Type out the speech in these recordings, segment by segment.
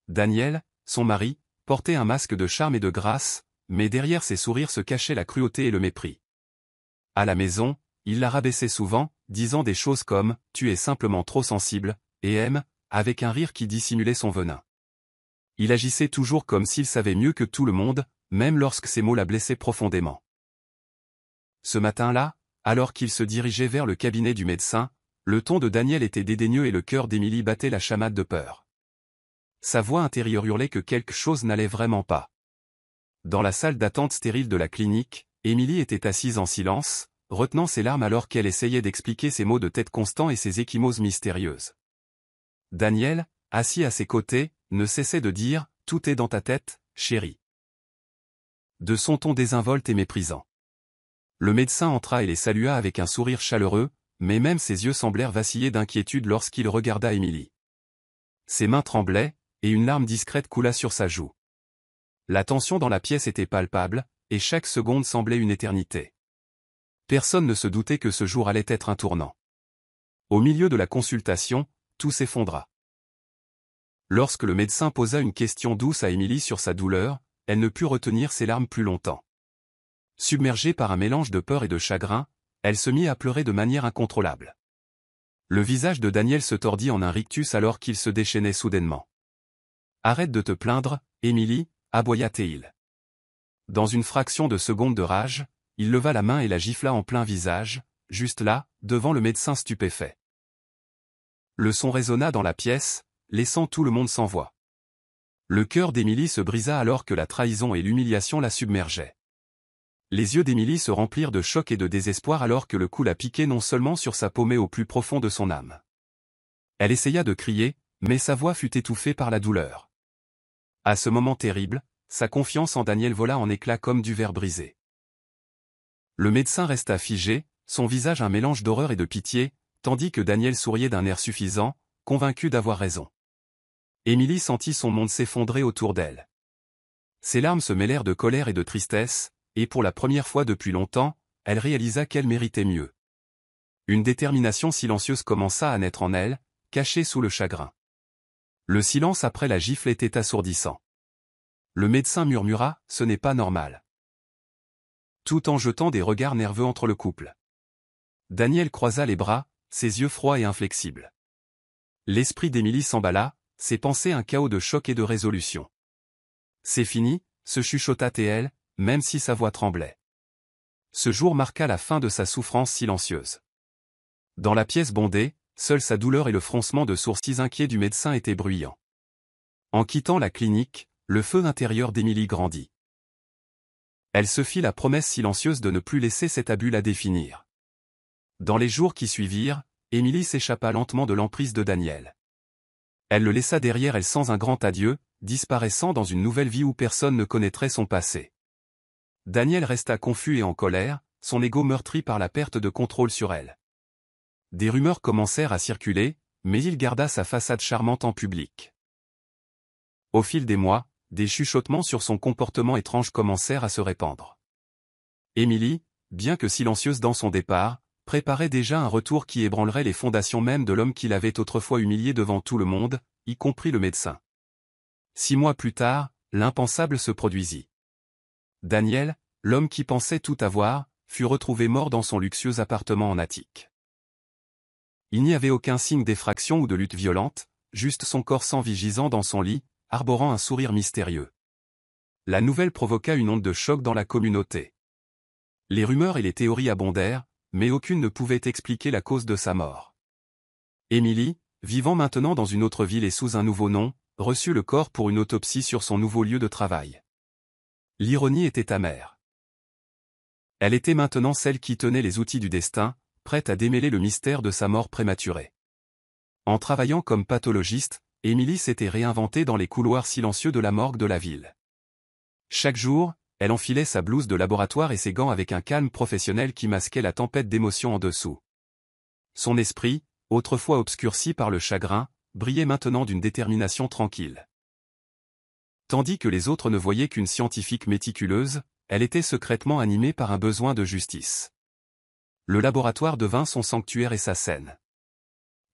Daniel, son mari, portait un masque de charme et de grâce, mais derrière ses sourires se cachait la cruauté et le mépris. À la maison, il la rabaissait souvent, disant des choses comme « tu es simplement trop sensible » et « aime », avec un rire qui dissimulait son venin. Il agissait toujours comme s'il savait mieux que tout le monde, même lorsque ses mots la blessaient profondément. Ce matin-là, alors qu'il se dirigeait vers le cabinet du médecin, le ton de Daniel était dédaigneux et le cœur d'Émilie battait la chamade de peur. Sa voix intérieure hurlait que quelque chose n'allait vraiment pas. Dans la salle d'attente stérile de la clinique, Émilie était assise en silence, retenant ses larmes alors qu'elle essayait d'expliquer ses maux de tête constants et ses ecchymoses mystérieuses. Daniel, assis à ses côtés, ne cessait de dire « Tout est dans ta tête, chérie ». De son ton désinvolte et méprisant. Le médecin entra et les salua avec un sourire chaleureux, mais même ses yeux semblèrent vaciller d'inquiétude lorsqu'il regarda Émilie. Ses mains tremblaient, et une larme discrète coula sur sa joue. La tension dans la pièce était palpable, et chaque seconde semblait une éternité. Personne ne se doutait que ce jour allait être un tournant. Au milieu de la consultation, tout s'effondra. Lorsque le médecin posa une question douce à Émilie sur sa douleur, elle ne put retenir ses larmes plus longtemps. Submergée par un mélange de peur et de chagrin, elle se mit à pleurer de manière incontrôlable. Le visage de Daniel se tordit en un rictus alors qu'il se déchaînait soudainement. « Arrête de te plaindre, Émilie » aboya-t-il. Dans une fraction de seconde de rage, il leva la main et la gifla en plein visage, juste là, devant le médecin stupéfait. Le son résonna dans la pièce, laissant tout le monde sans voix. Le cœur d'Émilie se brisa alors que la trahison et l'humiliation la submergeaient. Les yeux d'Émilie se remplirent de choc et de désespoir alors que le coup la piquait non seulement sur sa peau mais au plus profond de son âme. Elle essaya de crier, mais sa voix fut étouffée par la douleur. À ce moment terrible, sa confiance en Daniel vola en éclats comme du verre brisé. Le médecin resta figé, son visage un mélange d'horreur et de pitié, tandis que Daniel souriait d'un air suffisant, convaincu d'avoir raison. Émilie sentit son monde s'effondrer autour d'elle. Ses larmes se mêlèrent de colère et de tristesse, et pour la première fois depuis longtemps, elle réalisa qu'elle méritait mieux. Une détermination silencieuse commença à naître en elle, cachée sous le chagrin. Le silence après la gifle était assourdissant. Le médecin murmura « Ce n'est pas normal », tout en jetant des regards nerveux entre le couple. Daniel croisa les bras, ses yeux froids et inflexibles. L'esprit d'Émilie s'emballa, ses pensées un chaos de choc et de résolution. « C'est fini », se chuchota-t-elle, même si sa voix tremblait. Ce jour marqua la fin de sa souffrance silencieuse. Dans la pièce bondée, seule sa douleur et le froncement de sourcils inquiets du médecin étaient bruyants. En quittant la clinique, le feu intérieur d'Émilie grandit. Elle se fit la promesse silencieuse de ne plus laisser cet abus la définir. Dans les jours qui suivirent, Émilie s'échappa lentement de l'emprise de Daniel. Elle le laissa derrière elle sans un grand adieu, disparaissant dans une nouvelle vie où personne ne connaîtrait son passé. Daniel resta confus et en colère, son ego meurtri par la perte de contrôle sur elle. Des rumeurs commencèrent à circuler, mais il garda sa façade charmante en public. Au fil des mois, des chuchotements sur son comportement étrange commencèrent à se répandre. Émilie, bien que silencieuse dans son départ, préparait déjà un retour qui ébranlerait les fondations même de l'homme qui l'avait autrefois humilié devant tout le monde, y compris le médecin. 6 mois plus tard, l'impensable se produisit. Daniel, l'homme qui pensait tout avoir, fut retrouvé mort dans son luxueux appartement en attique. Il n'y avait aucun signe d'effraction ou de lutte violente, juste son corps sans vie gisant dans son lit, arborant un sourire mystérieux. La nouvelle provoqua une onde de choc dans la communauté. Les rumeurs et les théories abondèrent, mais aucune ne pouvait expliquer la cause de sa mort. Émilie, vivant maintenant dans une autre ville et sous un nouveau nom, reçut le corps pour une autopsie sur son nouveau lieu de travail. L'ironie était amère. Elle était maintenant celle qui tenait les outils du destin, prête à démêler le mystère de sa mort prématurée. En travaillant comme pathologiste, Émilie s'était réinventée dans les couloirs silencieux de la morgue de la ville. Chaque jour, elle enfilait sa blouse de laboratoire et ses gants avec un calme professionnel qui masquait la tempête d'émotions en dessous. Son esprit, autrefois obscurci par le chagrin, brillait maintenant d'une détermination tranquille. Tandis que les autres ne voyaient qu'une scientifique méticuleuse, elle était secrètement animée par un besoin de justice. Le laboratoire devint son sanctuaire et sa scène.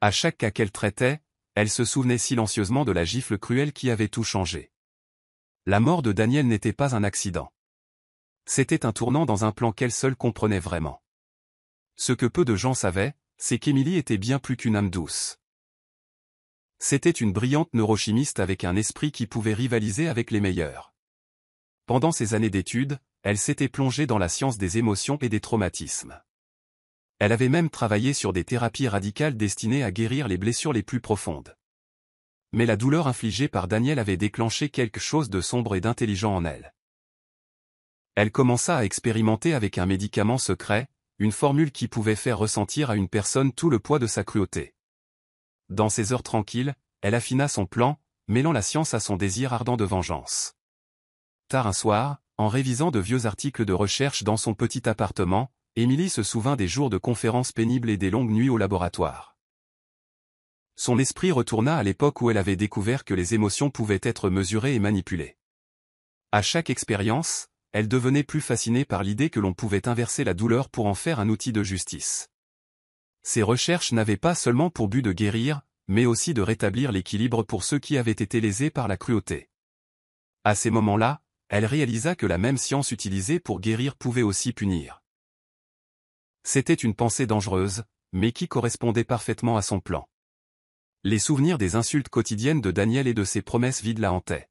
À chaque cas qu'elle traitait, Elle se souvenait silencieusement de la gifle cruelle qui avait tout changé. La mort de Daniel n'était pas un accident. C'était un tournant dans un plan qu'elle seule comprenait vraiment. Ce que peu de gens savaient, c'est qu'Emily était bien plus qu'une âme douce. C'était une brillante neurochimiste avec un esprit qui pouvait rivaliser avec les meilleurs. Pendant ses années d'études, elle s'était plongée dans la science des émotions et des traumatismes. Elle avait même travaillé sur des thérapies radicales destinées à guérir les blessures les plus profondes. Mais la douleur infligée par Daniel avait déclenché quelque chose de sombre et d'intelligent en elle. Elle commença à expérimenter avec un médicament secret, une formule qui pouvait faire ressentir à une personne tout le poids de sa cruauté. Dans ses heures tranquilles, elle affina son plan, mêlant la science à son désir ardent de vengeance. Tard un soir, en révisant de vieux articles de recherche dans son petit appartement, Emily se souvint des jours de conférences pénibles et des longues nuits au laboratoire. Son esprit retourna à l'époque où elle avait découvert que les émotions pouvaient être mesurées et manipulées. À chaque expérience, elle devenait plus fascinée par l'idée que l'on pouvait inverser la douleur pour en faire un outil de justice. Ces recherches n'avaient pas seulement pour but de guérir, mais aussi de rétablir l'équilibre pour ceux qui avaient été lésés par la cruauté. À ces moments-là, elle réalisa que la même science utilisée pour guérir pouvait aussi punir. C'était une pensée dangereuse, mais qui correspondait parfaitement à son plan. Les souvenirs des insultes quotidiennes de Daniel et de ses promesses vides la hantaient.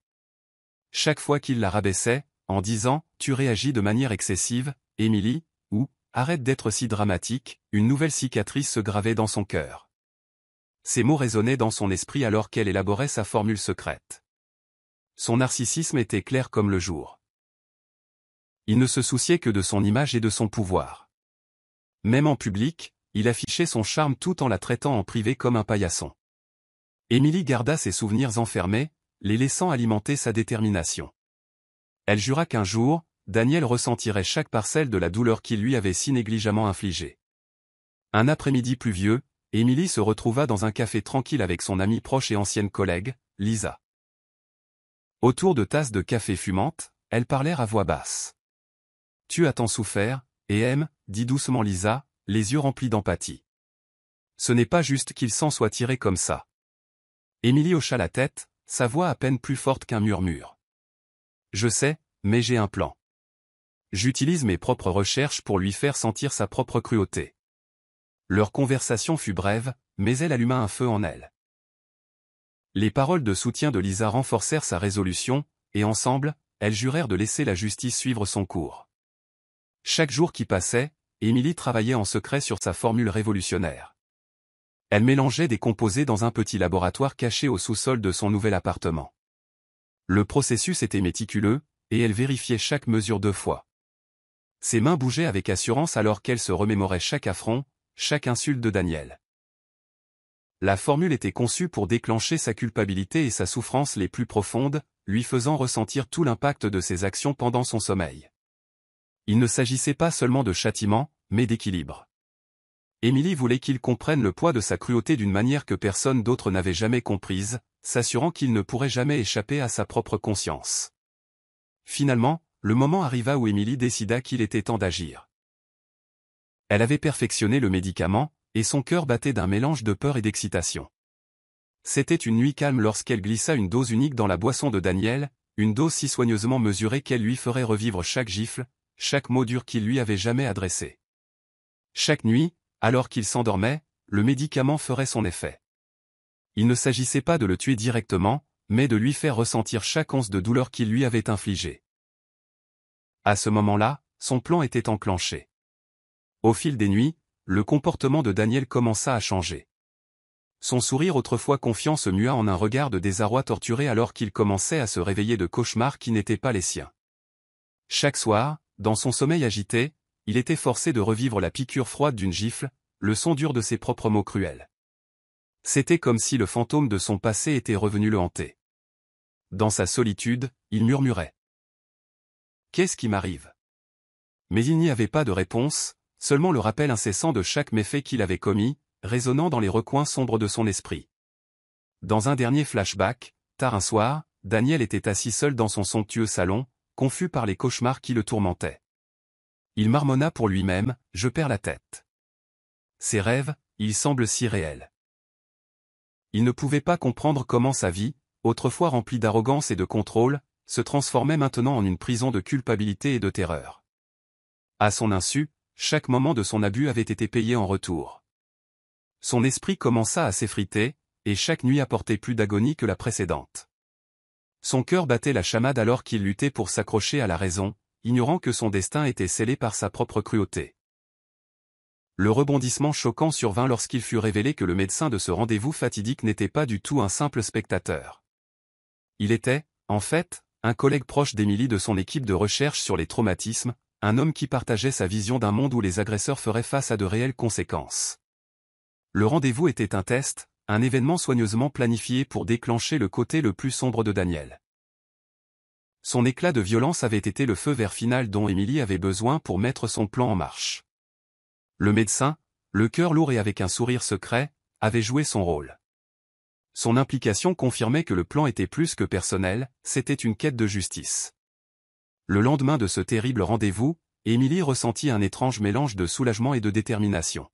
Chaque fois qu'il la rabaissait, en disant « Tu réagis de manière excessive, Emily » ou « Arrête d'être si dramatique », une nouvelle cicatrice se gravait dans son cœur. Ces mots résonnaient dans son esprit alors qu'elle élaborait sa formule secrète. Son narcissisme était clair comme le jour. Il ne se souciait que de son image et de son pouvoir. Même en public, il affichait son charme tout en la traitant en privé comme un paillasson. Emily garda ses souvenirs enfermés, les laissant alimenter sa détermination. Elle jura qu'un jour, Daniel ressentirait chaque parcelle de la douleur qu'il lui avait si négligemment infligée. Un après-midi pluvieux, Emily se retrouva dans un café tranquille avec son amie proche et ancienne collègue, Lisa. Autour de tasses de café fumantes, elles parlèrent à voix basse. « Tu as tant souffert, et aime, » dit doucement Lisa, les yeux remplis d'empathie. « Ce n'est pas juste qu'il s'en soit tiré comme ça. » Emily hocha la tête, sa voix à peine plus forte qu'un murmure. « Je sais, mais j'ai un plan. J'utilise mes propres recherches pour lui faire sentir sa propre cruauté. » Leur conversation fut brève, mais elle alluma un feu en elle. Les paroles de soutien de Lisa renforcèrent sa résolution, et ensemble, elles jurèrent de laisser la justice suivre son cours. Chaque jour qui passait, Emily travaillait en secret sur sa formule révolutionnaire. Elle mélangeait des composés dans un petit laboratoire caché au sous-sol de son nouvel appartement. Le processus était méticuleux, et elle vérifiait chaque mesure 2 fois. Ses mains bougeaient avec assurance alors qu'elle se remémorait chaque affront, chaque insulte de Daniel. La formule était conçue pour déclencher sa culpabilité et sa souffrance les plus profondes, lui faisant ressentir tout l'impact de ses actions pendant son sommeil. Il ne s'agissait pas seulement de châtiment, mais d'équilibre. Emily voulait qu'il comprenne le poids de sa cruauté d'une manière que personne d'autre n'avait jamais comprise, s'assurant qu'il ne pourrait jamais échapper à sa propre conscience. Finalement, le moment arriva où Emily décida qu'il était temps d'agir. Elle avait perfectionné le médicament, et son cœur battait d'un mélange de peur et d'excitation. C'était une nuit calme lorsqu'elle glissa une dose unique dans la boisson de Daniel, une dose si soigneusement mesurée qu'elle lui ferait revivre chaque gifle, chaque mot dur qu'il lui avait jamais adressé. Chaque nuit, alors qu'il s'endormait, le médicament ferait son effet. Il ne s'agissait pas de le tuer directement, mais de lui faire ressentir chaque once de douleur qu'il lui avait infligée. À ce moment-là, son plan était enclenché. Au fil des nuits, le comportement de Daniel commença à changer. Son sourire autrefois confiant se mua en un regard de désarroi torturé alors qu'il commençait à se réveiller de cauchemars qui n'étaient pas les siens. Chaque soir, dans son sommeil agité, il était forcé de revivre la piqûre froide d'une gifle, le son dur de ses propres mots cruels. C'était comme si le fantôme de son passé était revenu le hanter. Dans sa solitude, il murmurait. « Qu'est-ce qui m'arrive » Mais il n'y avait pas de réponse, seulement le rappel incessant de chaque méfait qu'il avait commis, résonnant dans les recoins sombres de son esprit. Dans un dernier flashback, tard un soir, Daniel était assis seul dans son somptueux salon, confus par les cauchemars qui le tourmentaient. Il marmonna pour lui-même, « Je perds la tête. Ces rêves, ils semblent si réels. » Il ne pouvait pas comprendre comment sa vie, autrefois remplie d'arrogance et de contrôle, se transformait maintenant en une prison de culpabilité et de terreur. À son insu, chaque moment de son abus avait été payé en retour. Son esprit commença à s'effriter, et chaque nuit apportait plus d'agonie que la précédente. Son cœur battait la chamade alors qu'il luttait pour s'accrocher à la raison, ignorant que son destin était scellé par sa propre cruauté. Le rebondissement choquant survint lorsqu'il fut révélé que le médecin de ce rendez-vous fatidique n'était pas du tout un simple spectateur. Il était, en fait, un collègue proche d'Emily de son équipe de recherche sur les traumatismes, un homme qui partageait sa vision d'un monde où les agresseurs feraient face à de réelles conséquences. Le rendez-vous était un test, un événement soigneusement planifié pour déclencher le côté le plus sombre de Daniel. Son éclat de violence avait été le feu vert final dont Emily avait besoin pour mettre son plan en marche. Le médecin, le cœur lourd et avec un sourire secret, avait joué son rôle. Son implication confirmait que le plan était plus que personnel, c'était une quête de justice. Le lendemain de ce terrible rendez-vous, Emily ressentit un étrange mélange de soulagement et de détermination.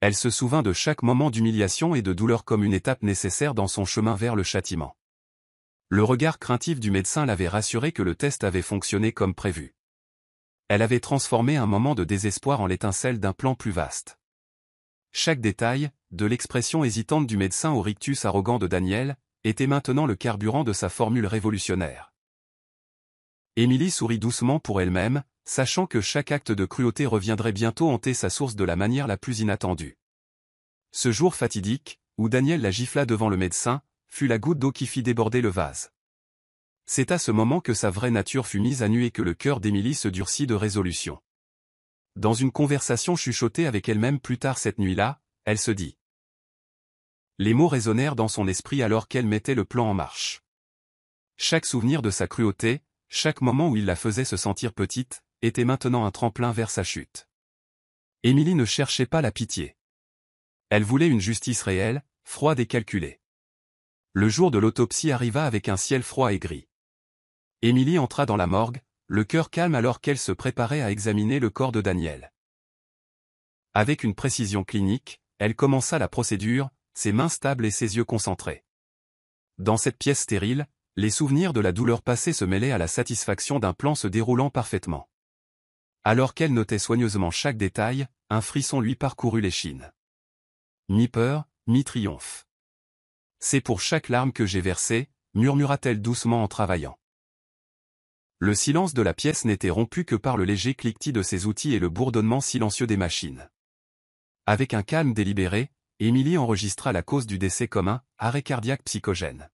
Elle se souvint de chaque moment d'humiliation et de douleur comme une étape nécessaire dans son chemin vers le châtiment. Le regard craintif du médecin l'avait rassuré que le test avait fonctionné comme prévu. Elle avait transformé un moment de désespoir en l'étincelle d'un plan plus vaste. Chaque détail, de l'expression hésitante du médecin au rictus arrogant de Daniel, était maintenant le carburant de sa formule révolutionnaire. Emily sourit doucement pour elle-même, sachant que chaque acte de cruauté reviendrait bientôt hanter sa source de la manière la plus inattendue. Ce jour fatidique, où Daniel la gifla devant le médecin, fut la goutte d'eau qui fit déborder le vase. C'est à ce moment que sa vraie nature fut mise à nu et que le cœur d'Emily se durcit de résolution. Dans une conversation chuchotée avec elle-même plus tard cette nuit-là, elle se dit. Les mots résonnèrent dans son esprit alors qu'elle mettait le plan en marche. Chaque souvenir de sa cruauté, chaque moment où il la faisait se sentir petite, était maintenant un tremplin vers sa chute. Emily ne cherchait pas la pitié. Elle voulait une justice réelle, froide et calculée. Le jour de l'autopsie arriva avec un ciel froid et gris. Emily entra dans la morgue, le cœur calme alors qu'elle se préparait à examiner le corps de Daniel. Avec une précision clinique, elle commença la procédure, ses mains stables et ses yeux concentrés. Dans cette pièce stérile, les souvenirs de la douleur passée se mêlaient à la satisfaction d'un plan se déroulant parfaitement. Alors qu'elle notait soigneusement chaque détail, un frisson lui parcourut l'échine. Mi peur, mi triomphe. C'est pour chaque larme que j'ai versée, murmura-t-elle doucement en travaillant. Le silence de la pièce n'était rompu que par le léger cliquetis de ses outils et le bourdonnement silencieux des machines. Avec un calme délibéré, Emily enregistra la cause du décès comme un arrêt cardiaque psychogène.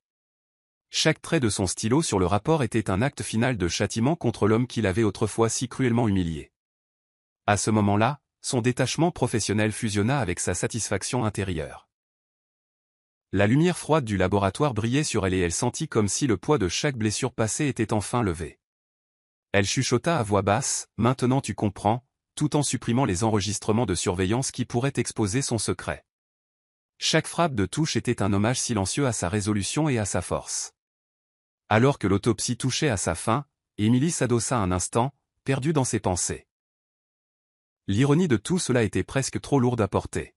Chaque trait de son stylo sur le rapport était un acte final de châtiment contre l'homme qui l'avait autrefois si cruellement humilié. À ce moment-là, son détachement professionnel fusionna avec sa satisfaction intérieure. La lumière froide du laboratoire brillait sur elle et elle sentit comme si le poids de chaque blessure passée était enfin levé. Elle chuchota à voix basse, « Maintenant tu comprends », tout en supprimant les enregistrements de surveillance qui pourraient exposer son secret. Chaque frappe de touche était un hommage silencieux à sa résolution et à sa force. Alors que l'autopsie touchait à sa fin, Emily s'adossa un instant, perdue dans ses pensées. L'ironie de tout cela était presque trop lourde à porter.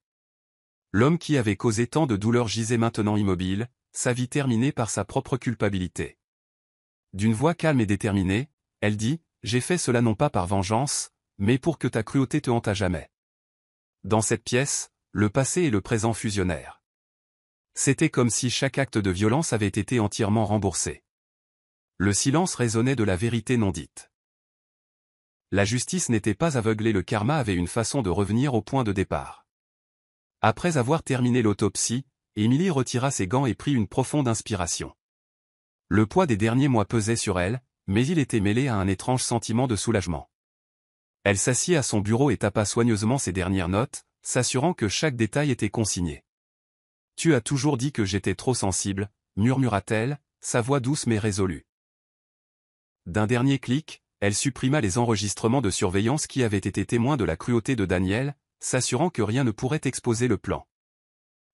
L'homme qui avait causé tant de douleur gisait maintenant immobile, sa vie terminée par sa propre culpabilité. D'une voix calme et déterminée, elle dit, « J'ai fait cela non pas par vengeance, mais pour que ta cruauté te hante à jamais. » Dans cette pièce, le passé et le présent fusionnèrent. C'était comme si chaque acte de violence avait été entièrement remboursé. Le silence résonnait de la vérité non dite. La justice n'était pas aveuglée, le karma avait une façon de revenir au point de départ. Après avoir terminé l'autopsie, Emily retira ses gants et prit une profonde inspiration. Le poids des derniers mois pesait sur elle, mais il était mêlé à un étrange sentiment de soulagement. Elle s'assit à son bureau et tapa soigneusement ses dernières notes, s'assurant que chaque détail était consigné. « Tu as toujours dit que j'étais trop sensible », murmura-t-elle, sa voix douce mais résolue. D'un dernier clic, elle supprima les enregistrements de surveillance qui avaient été témoins de la cruauté de Daniel, s'assurant que rien ne pourrait exposer le plan.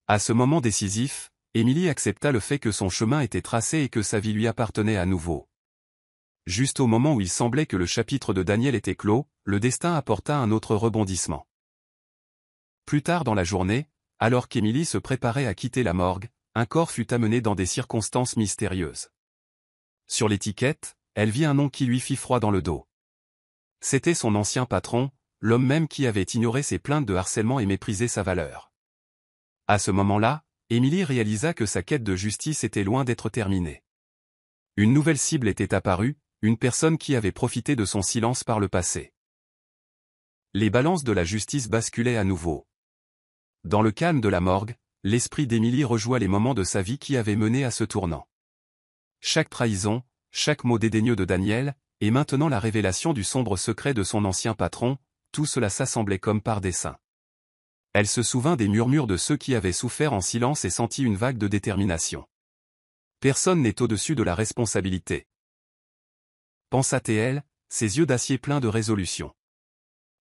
À ce moment décisif, Emily accepta le fait que son chemin était tracé et que sa vie lui appartenait à nouveau. Juste au moment où il semblait que le chapitre de Daniel était clos, le destin apporta un autre rebondissement. Plus tard dans la journée, alors qu'Émilie se préparait à quitter la morgue, un corps fut amené dans des circonstances mystérieuses. Sur l'étiquette, elle vit un nom qui lui fit froid dans le dos. C'était son ancien patron, l'homme même qui avait ignoré ses plaintes de harcèlement et méprisé sa valeur. À ce moment-là, Émilie réalisa que sa quête de justice était loin d'être terminée. Une nouvelle cible était apparue, une personne qui avait profité de son silence par le passé. Les balances de la justice basculaient à nouveau. Dans le calme de la morgue, l'esprit d'Émilie rejoua les moments de sa vie qui avaient mené à ce tournant. Chaque trahison, chaque mot dédaigneux de Daniel, et maintenant la révélation du sombre secret de son ancien patron, tout cela s'assemblait comme par dessein. Elle se souvint des murmures de ceux qui avaient souffert en silence et sentit une vague de détermination. Personne n'est au-dessus de la responsabilité. Pensa-t-elle, ses yeux d'acier pleins de résolution.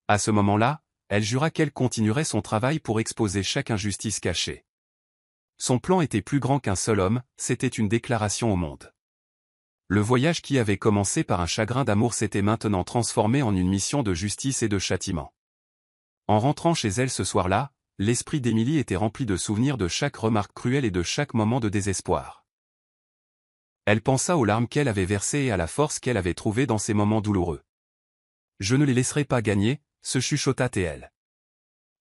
À ce moment-là, elle jura qu'elle continuerait son travail pour exposer chaque injustice cachée. Son plan était plus grand qu'un seul homme, c'était une déclaration au monde. Le voyage qui avait commencé par un chagrin d'amour s'était maintenant transformé en une mission de justice et de châtiment. En rentrant chez elle ce soir-là, l'esprit d'Émilie était rempli de souvenirs de chaque remarque cruelle et de chaque moment de désespoir. Elle pensa aux larmes qu'elle avait versées et à la force qu'elle avait trouvée dans ces moments douloureux. « Je ne les laisserai pas gagner », se chuchota-t-elle.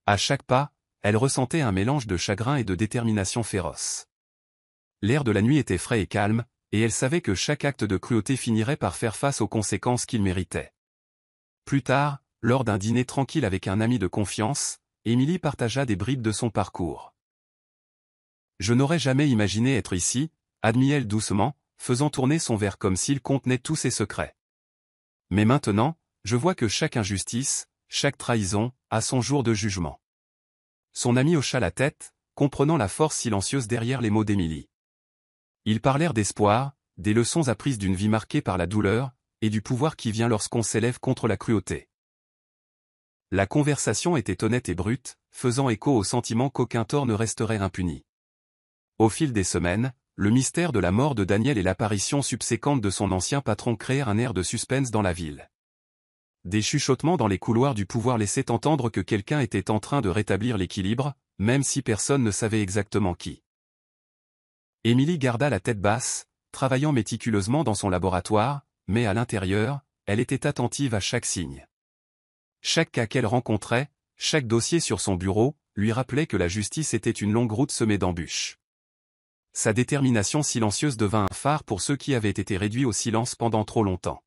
À chaque pas, elle ressentait un mélange de chagrin et de détermination féroce. L'air de la nuit était frais et calme, et elle savait que chaque acte de cruauté finirait par faire face aux conséquences qu'il méritait. Plus tard, lors d'un dîner tranquille avec un ami de confiance, Émilie partagea des bribes de son parcours. « Je n'aurais jamais imaginé être ici », admit-elle doucement, faisant tourner son verre comme s'il contenait tous ses secrets. « Mais maintenant, je vois que chaque injustice, chaque trahison, a son jour de jugement. » Son ami hocha la tête, comprenant la force silencieuse derrière les mots d'Émilie. Ils parlèrent d'espoir, des leçons apprises d'une vie marquée par la douleur, et du pouvoir qui vient lorsqu'on s'élève contre la cruauté. La conversation était honnête et brute, faisant écho au sentiment qu'aucun tort ne resterait impuni. Au fil des semaines, le mystère de la mort de Daniel et l'apparition subséquente de son ancien patron créèrent un air de suspense dans la ville. Des chuchotements dans les couloirs du pouvoir laissaient entendre que quelqu'un était en train de rétablir l'équilibre, même si personne ne savait exactement qui. Émilie garda la tête basse, travaillant méticuleusement dans son laboratoire, mais à l'intérieur, elle était attentive à chaque signe. Chaque cas qu'elle rencontrait, chaque dossier sur son bureau, lui rappelait que la justice était une longue route semée d'embûches. Sa détermination silencieuse devint un phare pour ceux qui avaient été réduits au silence pendant trop longtemps.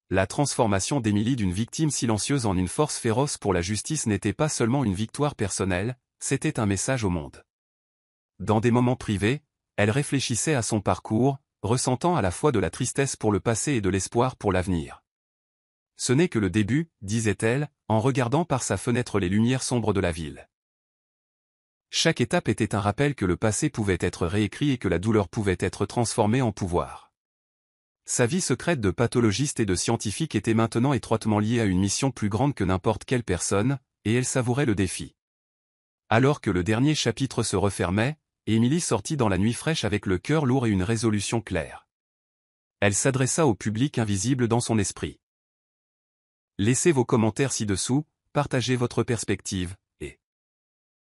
La transformation d'Émilie d'une victime silencieuse en une force féroce pour la justice n'était pas seulement une victoire personnelle, c'était un message au monde. Dans des moments privés, elle réfléchissait à son parcours, ressentant à la fois de la tristesse pour le passé et de l'espoir pour l'avenir. Ce n'est que le début, disait-elle, en regardant par sa fenêtre les lumières sombres de la ville. Chaque étape était un rappel que le passé pouvait être réécrit et que la douleur pouvait être transformée en pouvoir. Sa vie secrète de pathologiste et de scientifique était maintenant étroitement liée à une mission plus grande que n'importe quelle personne, et elle savourait le défi. Alors que le dernier chapitre se refermait, Émilie sortit dans la nuit fraîche avec le cœur lourd et une résolution claire. Elle s'adressa au public invisible dans son esprit. Laissez vos commentaires ci-dessous, partagez votre perspective,